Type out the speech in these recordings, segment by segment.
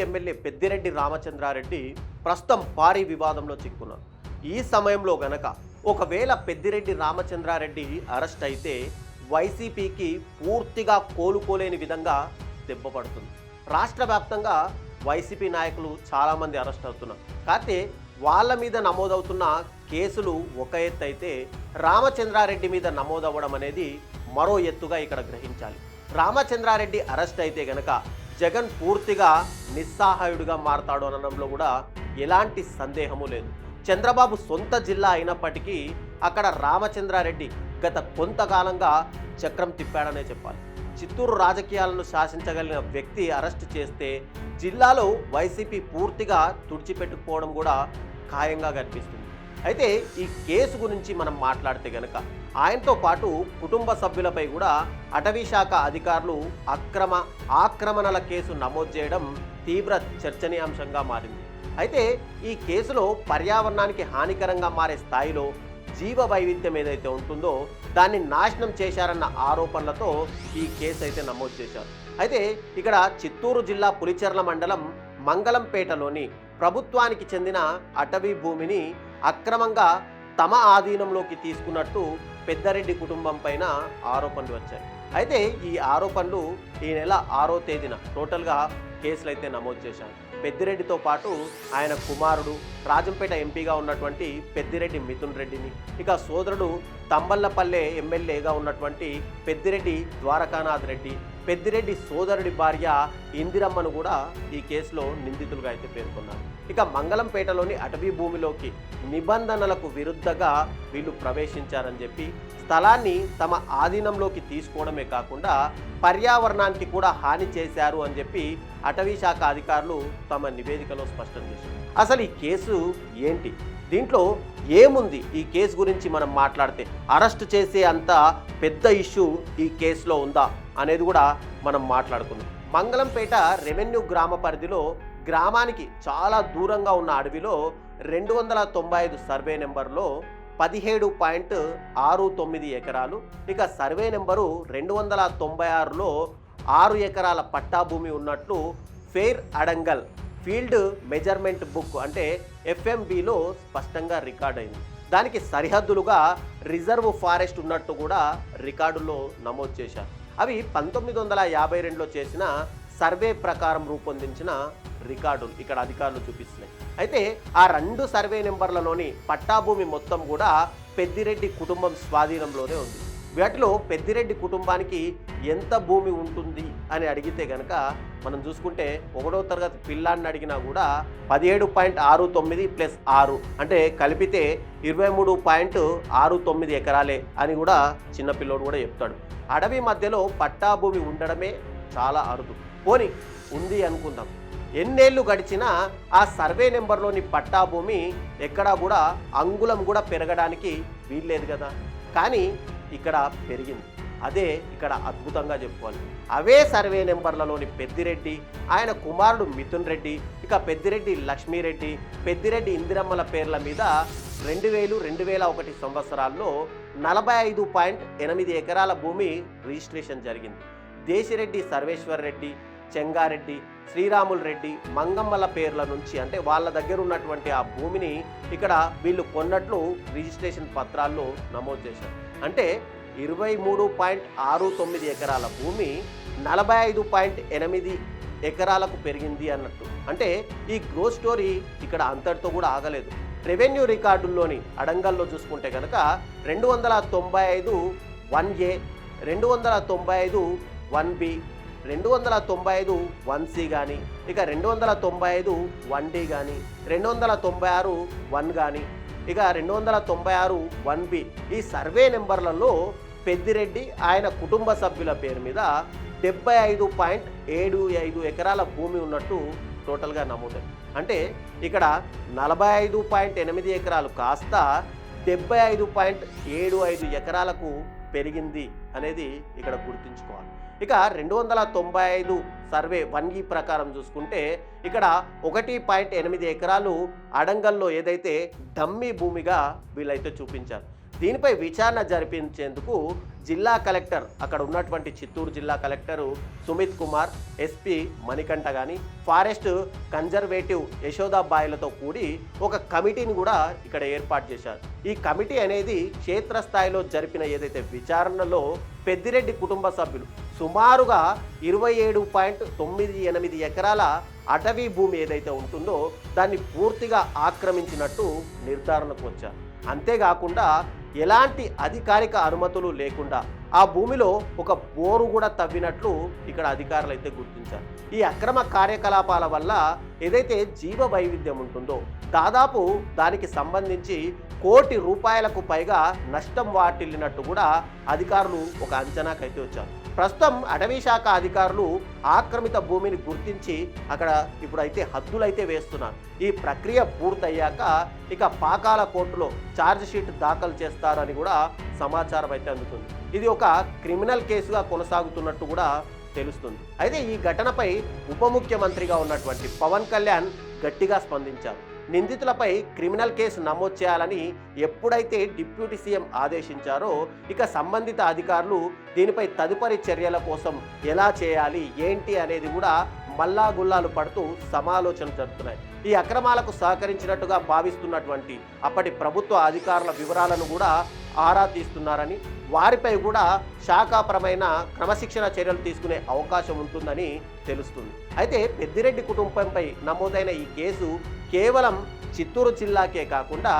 MLA Peddireddy Ramachandra Reddy ప్రస్తుతం భారీ వివాదంలో చిక్కున్నారు. ఈ సమయంలో గనక ఒకవేళ పెద్దిరెడ్డి రామచంద్రారెడ్డి అరెస్ట్ అయితే వైసీపీకి పూర్తిగా కోలుకోలేని విధంగా దెబ్బ పడుతుంది. రాష్ట్ర వ్యాప్తంగా వైసీపీ నాయకులు చాలామంది అరెస్ట్ అవుతున్నారు. కాకపోతే వాళ్ళ మీద నమోదవుతున్న కేసులు ఒక ఎత్తు అయితే రామచంద్రారెడ్డి మీద నమోదవ్వడం అనేది మరో ఎత్తుగా ఇక్కడ గ్రహించాలి. రామచంద్రారెడ్డి అరెస్ట్ అయితే గనక జగన్ పూర్తిగా నిస్సహాయుడిగా మారతాడు అనడంలో కూడా ఎలాంటి సందేహము లేదు. చంద్రబాబు సొంత జిల్లా అయినప్పటికీ అక్కడ రామచంద్రారెడ్డి గత కొంతకాలంగా చక్రం తిప్పాడనే చెప్పాలి. చిత్తూరు రాజకీయాలను శాసించగలిగిన వ్యక్తి అరెస్ట్ చేస్తే జిల్లాలో వైసీపీ పూర్తిగా తుడిచిపెట్టుకుపోవడం కూడా ఖాయంగా కనిపిస్తుంది. అయితే ఈ కేసు గురించి మనం మాట్లాడితే గనక ఆయనతో పాటు కుటుంబ సభ్యులపై కూడా అటవీ శాఖ అధికారులు ఆక్రమణల కేసు నమోదు చేయడం తీవ్ర చర్చనీయాంశంగా మారింది. అయితే ఈ కేసులో పర్యావరణానికి హానికరంగా మారే స్థాయిలో జీవ వైవిధ్యం ఏదైతే ఉంటుందో దాన్ని నాశనం చేశారన్న ఆరోపణలతో ఈ కేసు అయితే నమోదు చేశారు. అయితే ఇక్కడ చిత్తూరు జిల్లా పులిచెర్ల మండలం మంగళంపేటలోని ప్రభుత్వానికి చెందిన అటవీ భూమిని అక్రమంగా తమ ఆధీనంలోకి తీసుకున్నట్టు పెద్దిరెడ్డి కుటుంబం పైన ఆరోపణలు వచ్చాయి. అయితే ఈ ఆరోపణలు ఈ నెల 6వ తేదీన టోటల్గా కేసులు అయితే నమోదు చేశారు. పెద్దిరెడ్డితో పాటు ఆయన కుమారుడు రాజంపేట ఎంపీగా ఉన్నటువంటి పెద్దిరెడ్డి మిథున్ రెడ్డిని, ఇక సోదరుడు తంబళ్లపల్లె ఎమ్మెల్యేగా ఉన్నటువంటి పెద్దిరెడ్డి ద్వారకానాథ్ రెడ్డి, పెద్దిరెడ్డి సోదరుడి భార్య ఇందిరమ్మను కూడా ఈ కేసులో నిందితులుగా అయితే పేర్కొన్నారు. ఇక మంగళంపేటలోని అటవీ భూమిలోకి నిబంధనలకు విరుద్ధంగా వీళ్ళు ప్రవేశించారని చెప్పి స్థలాన్ని తమ ఆధీనంలోకి తీసుకోవడమే కాకుండా పర్యావరణానికి కూడా హాని చేశారు అని చెప్పి అటవీ శాఖ అధికారులు తమ నివేదికలో స్పష్టం చేశారు. అసలు ఈ కేసు ఏంటి, దీంట్లో ఏముంది, ఈ కేసు గురించి మనం మాట్లాడితే అరెస్ట్ చేసే అంత పెద్ద ఇష్యూ ఈ కేసులో ఉందా అనేది కూడా మనం మాట్లాడుకుందాం. మంగళంపేట రెవెన్యూ గ్రామ పరిధిలో గ్రామానికి చాలా దూరంగా ఉన్న అడవిలో 295 సర్వే నెంబర్లో 17.69 ఎకరాలు, ఇక సర్వే నెంబరు 296లో 6 ఎకరాల పట్టా భూమి ఉన్నట్లు fair adangal field measurement book అంటే FMBలో స్పష్టంగా రికార్డ్ అయింది. దానికి సరిహద్దులుగా రిజర్వ్ ఫారెస్ట్ ఉన్నట్టు కూడా రికార్డులో నమోదు చేశారు. అవి 1952లో చేసిన సర్వే ప్రకారం రూపొందించిన రికార్డులు ఇక్కడ అధికారులు చూపిస్తున్నాయి. అయితే ఆ 2 సర్వే నెంబర్లలోని పట్టాభూమి మొత్తం కూడా పెద్దిరెడ్డి కుటుంబం స్వాధీనంలోనే ఉంది. వాటిలో పెద్దిరెడ్డి కుటుంబానికి ఎంత భూమి ఉంటుంది అని అడిగితే కనుక మనం చూసుకుంటే 1వ తరగతి పిల్లాన్ని అడిగినా కూడా 17.69 + 6 అంటే కలిపితే 23.69 ఎకరాలే అని కూడా చిన్నపిల్లోడు కూడా చెప్తాడు. అడవి మధ్యలో పట్టాభూమి ఉండడమే చాలా అరుదు. పోని ఉంది అనుకుందాం, ఎన్నేళ్ళు గడిచినా ఆ సర్వే నెంబర్లోని పట్టాభూమి ఎక్కడా కూడా అంగుళం కూడా పెరగడానికి వీల్లేదు కదా. కానీ ఇక్కడ పెరిగింది. అదే ఇక్కడ అద్భుతంగా చెప్పుకోవాలి. అవే సర్వే నెంబర్లలోని పెద్దిరెడ్డి, ఆయన కుమారుడు మిథున్ రెడ్డి, ఇక పెద్దిరెడ్డి లక్ష్మీరెడ్డి, పెద్దిరెడ్డి ఇందిరమ్మల పేర్ల మీద 2000-2001 సంవత్సరాల్లో 45.8 ఎకరాల భూమి రిజిస్ట్రేషన్ జరిగింది. దేశిరెడ్డి సర్వేశ్వర్ రెడ్డి, చెంగారెడ్డి, శ్రీరాములు రెడ్డి, మంగమ్మల పేర్ల నుంచి అంటే వాళ్ళ దగ్గర ఉన్నటువంటి ఆ భూమిని ఇక్కడ వీళ్ళు కొన్నట్లు రిజిస్ట్రేషన్ పత్రాల్లో నమోదు చేశారు. అంటే 23.69 ఎకరాల భూమి 45.8 ఎకరాలకు పెరిగింది అన్నట్టు. అంటే ఈ గ్రోత్ స్టోరీ ఇక్కడ అంతటితో కూడా ఆగలేదు. రెవెన్యూ రికార్డుల్లోని అడంగల్లో చూసుకుంటే కనుక 295 1A, 295 1B, 295 1C కానీ, ఇక 295 1D కానీ, 296 1 కానీ, ఇక 296 1B ఈ సర్వే నెంబర్లలో పెద్దిరెడ్డి ఆయన కుటుంబ సభ్యుల పేరు మీద 75.75 ఎకరాల భూమి ఉన్నట్టు టోటల్గా నమోదైంది. అంటే ఇక్కడ 45.8 ఎకరాలు కాస్త 75.75 ఎకరాలకు పెరిగింది అనేది ఇక్కడ గుర్తుంచుకోవాలి. ఇక 295 సర్వే 1E ప్రకారం చూసుకుంటే ఇక్కడ 1.8 ఎకరాలు అడంగల్లో ఏదైతే డమ్మీ భూమిగా వీళ్ళైతే చూపించారు. దీనిపై విచారణ జరిపించేందుకు జిల్లా కలెక్టర్, అక్కడ ఉన్నటువంటి చిత్తూరు జిల్లా కలెక్టరు సుమిత్ కుమార్, ఎస్పీ మణికంఠ కానీ, ఫారెస్ట్ కన్జర్వేటివ్ యశోదాబాయిలతో కూడి ఒక కమిటీని కూడా ఇక్కడ ఏర్పాటు చేశారు. ఈ కమిటీ అనేది క్షేత్రస్థాయిలో జరిపిన ఏదైతే విచారణలో పెద్దిరెడ్డి కుటుంబ సభ్యులు సుమారుగా 27.98 ఎకరాల అటవీ భూమి ఏదైతే ఉంటుందో దాన్ని పూర్తిగా ఆక్రమించినట్టు నిర్ధారణకు వచ్చారు. అంతేకాకుండా ఎలాంటి అధికారిక అనుమతులు లేకుండా ఆ భూమిలో ఒక బోరు కూడా తవ్వినట్లు ఇక్కడ అధికారులు అయితే గుర్తించారు. ఈ అక్రమ కార్యకలాపాల వల్ల ఏదైతే జీవ వైవిధ్యం ఉంటుందో దాదాపు దానికి సంబంధించి ₹1 కోటి పైగా నష్టం వాటిల్లినట్టు కూడా అధికారులు ఒక అంచనాకైతే వచ్చారు. ప్రస్తుతం అటవీ శాఖ అధికారులు ఆక్రమిత భూమిని గుర్తించి అక్కడ ఇప్పుడైతే హద్దులైతే వేస్తున్నారు. ఈ ప్రక్రియ పూర్తయ్యాక ఇక పాకాల కోర్టులో ఛార్జ్ షీట్ దాఖలు చేస్తారని కూడా సమాచారం అయితే అందుతుంది. ఇది ఒక క్రిమినల్ కేసుగా కొనసాగుతున్నట్టు కూడా తెలుస్తుంది. అయితే ఈ ఘటనపై ఉప ముఖ్యమంత్రిగా ఉన్నటువంటి పవన్ కళ్యాణ్ గట్టిగా స్పందించారు. నిందితులపై క్రిమినల్ కేసు నమోదు చేయాలని ఎప్పుడైతే డిప్యూటీ సీఎం ఆదేశించారో ఇక సంబంధిత అధికారులు దీనిపై తదుపరి చర్యల కోసం ఎలా చేయాలి ఏంటి అనేది కూడా మల్లా గుల్లాలు పడుతూ సమాలోచనలు జరుపుతున్నాయి. ఈ అక్రమాలకు సహకరించినట్టుగా భావిస్తున్నటువంటి అప్పటి ప్రభుత్వ అధికారుల వివరాలను కూడా ఆరా తీస్తున్నారని, వారిపై కూడా శాఖాపరమైన క్రమశిక్షణ చర్యలు తీసుకునే అవకాశం ఉంటుందని తెలుస్తుంది. అయితే పెద్దిరెడ్డి కుటుంబంపై నమోదైన ఈ కేసు కేవలం చిత్తూరు జిల్లాకే కాకుండా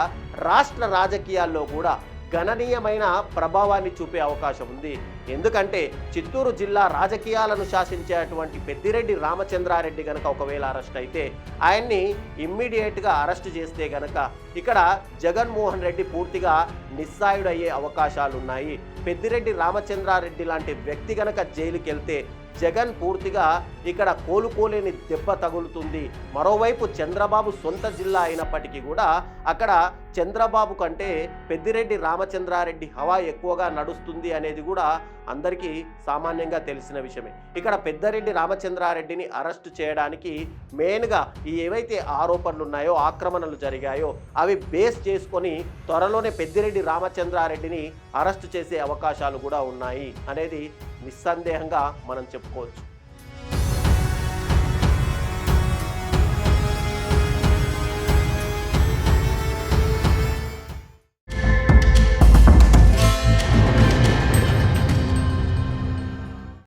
రాష్ట్ర రాజకీయాల్లో కూడా గణనీయమైన ప్రభావాన్ని చూపే అవకాశం ఉంది. ఎందుకంటే చిత్తూరు జిల్లా రాజకీయాలను శాసించేటువంటి పెద్దిరెడ్డి రామచంద్రారెడ్డి గనక ఒకవేళ అరెస్ట్ అయితే ఆయన్ని ఇమ్మీడియట్గా అరెస్ట్ చేస్తే గనక ఇక్కడ జగన్మోహన్ రెడ్డి పూర్తిగా నిస్సాయుడయ్యే అవకాశాలున్నాయి. పెద్దిరెడ్డి రామచంద్రారెడ్డి లాంటి వ్యక్తి గనక జైలుకి వెళ్తే జగన్ పూర్తిగా ఇక్కడ కోలుకోలేని దెబ్బ తగులుతుంది. మరోవైపు చంద్రబాబు సొంత జిల్లా అయినప్పటికీ కూడా అక్కడ చంద్రబాబు కంటే పెద్దిరెడ్డి రామచంద్రారెడ్డి హవా ఎక్కువగా నడుస్తుంది అనేది కూడా అందరికీ సామాన్యంగా తెలిసిన విషయమే. ఇక్కడ పెద్దిరెడ్డి రామచంద్రారెడ్డిని అరెస్ట్ చేయడానికి మెయిన్గా ఈ ఏవైతే ఆరోపణలు ఉన్నాయో, ఆక్రమణలు జరిగాయో అవి బేస్ చేసుకొని త్వరలోనే పెద్దిరెడ్డి రామచంద్రారెడ్డిని అరెస్ట్ చేసే అవకాశాలు కూడా ఉన్నాయి అనేది నిస్సందేహంగా మనం చెప్పుకోవచ్చు.